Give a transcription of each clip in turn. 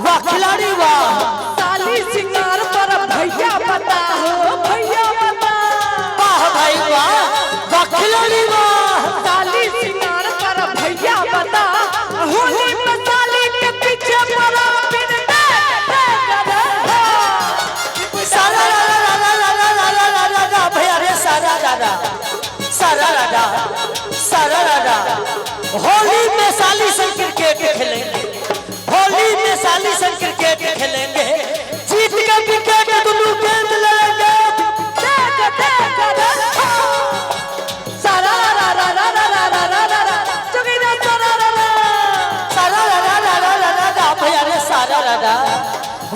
वाह खिलाड़ी वाह। साली सिंगार पर भैया बता हो भैया बता। वाह भाई वाह वाह खिलाड़ी वाह। साली सिंगार पर भैया बता होली में साली के पीछे पड़ा फिर सारा भैया रे सारा राजा होली में साली संग क्रिकेट खेलेंगे। होली में साली संग क्रिकेट खेलेंगे। जीत के विकेट दोनों गेंद लेंगे। भैया रे सारा राजा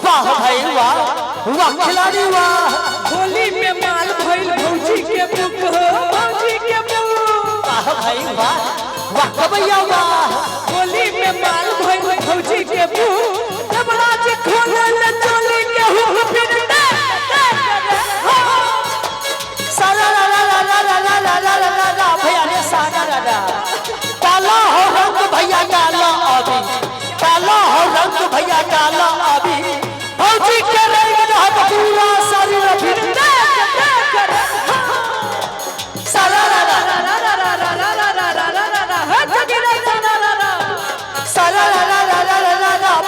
वाह भाई वाह वाह खिलाड़ी वाह। होली में माल भइल भौजी के बुक हो भौजी के बुक। वाह भाई वाह वाह कबैया वाह। होली में माल भइल भौजी के बुक। बड़ा जी खोले ले चोली के हुक फिर सारा भैया रे सारा राजा काला हो रंग भैया काला अभी। काला हो रंग भैया काला अभी। भौजी के रंग रहत पूरा शरीर फिर सारा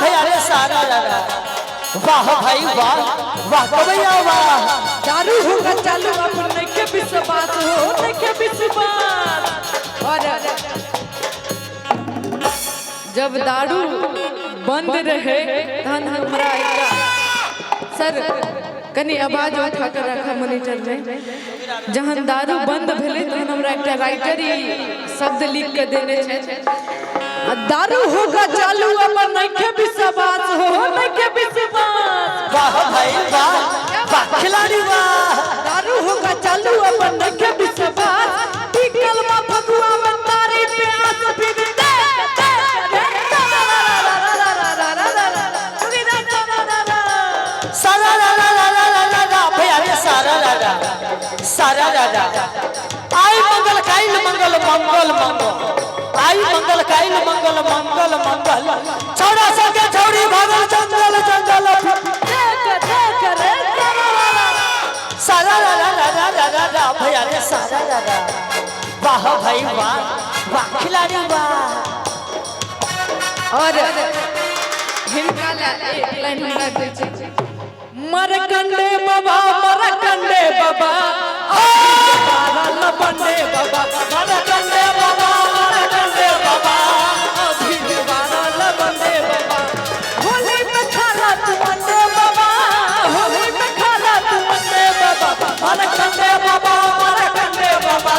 भैया रे सारा वाह भाई वाह वाह कबैया वाह। दारू होगा चालू अब नहीं के विश्वास हो नहीं के विश्वास। और जब दारू बंद रहे तहन हमरा एकटा सर कनी आवाज उठा कर रखा मॉनिटर में। जहन दारू बंद भेले तहन हमरा एकटा राइटर ई शब्द लिख के देने छै दारू होगा चालू अब नहीं के विश्वास हो नहीं के विश्वास। वाह भाई वाह वाह खिलाड़ी वाह। दारू होगा चालू अब नहीं के विश्वास। टिकल मा फगुआ में तारी प्यास फिर सारा राजा आई मंगल काइल मंगल मंगल मंगल। आई मंगल काइल मंगल मंगल मंगल। छौड़ा संगे छौड़ी भागल जंगल जंगल। सारा राजा भैया रे सारा राजा वाह भाई वाह वाह खिलाड़ी वाह। और हिनका एक लाइन हमरा कहै छै मरकंडे बाबा मरकंडे बाबा बारल बंडे बाबा मरकंडे बाबा मरकंडे बाबा अभी बारल बंडे बाबा। होली में खाला तू बंडे बाबा होली में खाला तू बंडे बाबा मरकंडे बाबा मरकंडे बाबा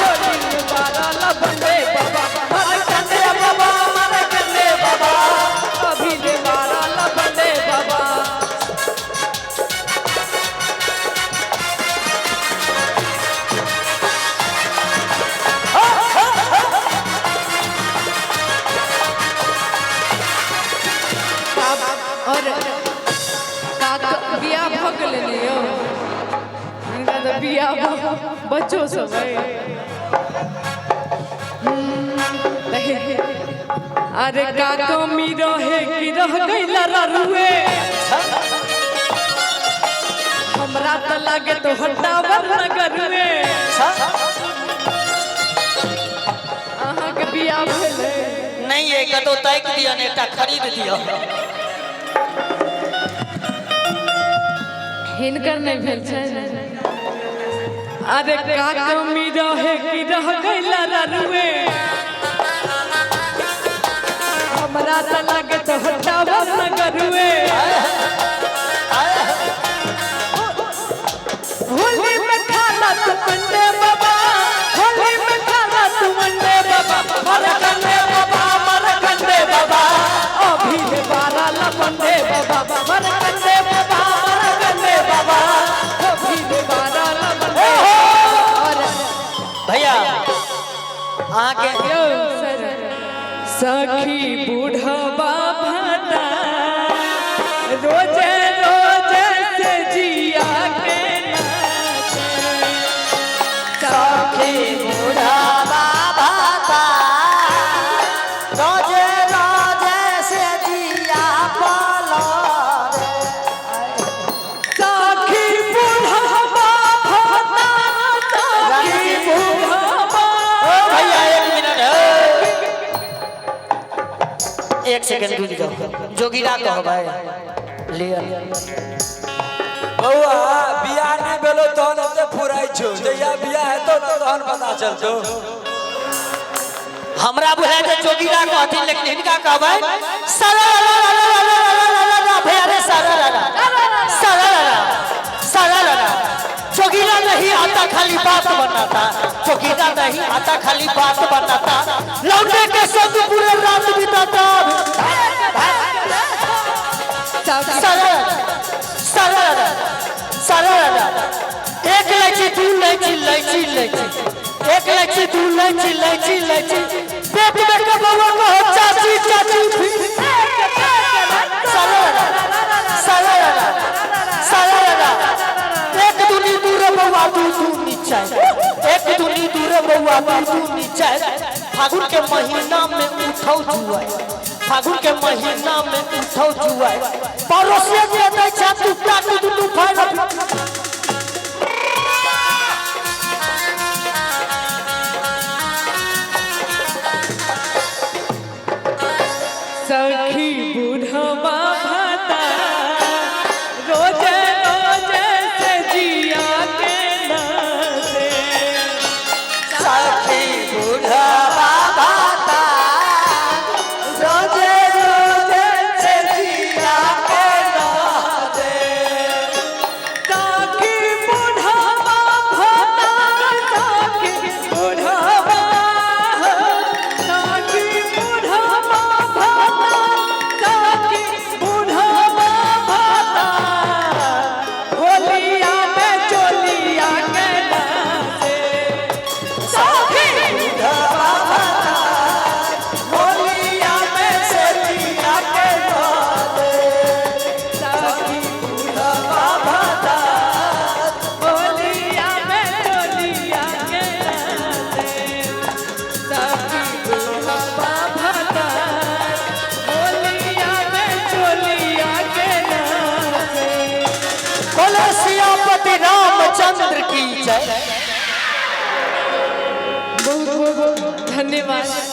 होली में बारल बंडे बाबा मरकंडे बाबा मरकंडे बाबा अभी बारल बंडे बाबा। और काका बियाह भ गेलै ने यौ इनका तो बियाह बच्चों सब है। अरे का कमी रहे कि रह गइला रुए हमरा त लागे तो हटावर नगरुए। अहाँ के बियाह भेलै नहीं है कतो तैक दिया ने एकटा खरीद दिया। हिनकर नहीं भेल छै। अरे का कमी रहे कि रह गइला रुए हमरा त लागे तो हटावर नगरुए। होली में खाला तू मंडे बाबा होली में खाला तू मंडे बाबा मरकंडे बाबा मरकंडे बाबा अभी बारल बंडे बाबा मरकंडे बाबा मरकंडे बाबा अभी बारल बंडे। और भैया आके यो सखी बूढ़वा भटा रोजे रोजे से जिया के सखी बुढ़ावा भाता रोजे रोजे से दिया पा एक सेकंड रुक जाओ जोगिरा कहो भाई ले बउआ बियाह नहीं भेलो तहन एते फुराई छौ जहिया बियाह हेतौ तहन पता चलतौ हमरा बुझाय जे जोगिरा कहथिन लेकिन हिनका कहबै सारा भैया रे सारा जोगिरा नहीं आता खाली बात बनाता जोगिरा नहीं आता खाली बात बनाता लौटे के संग पूरे रात बिताता सारा एक लैची दू लैची एक लैची दू लैची पेट में के बउआ को चाची सारा एक दूनी दूर बउआ दू नीचा एक दूनी दूर बउआ दू नीचा फागुन के महीना में उठौ जुआ फागुन के महीना में उठौ जुआ पड़ोसिया जे दै छ टुकड़ा टुकड़ू फाड़ सखी बुढ़वा भाता रोजे रोजे से जिया के नाते सखी बुढ़वा भाता रोजे रोजे से जिया के नाते सखी बुढ़वा भाता सखी बुढ़वा रामचंद्र की जय। बहुत बहुत धन्यवाद।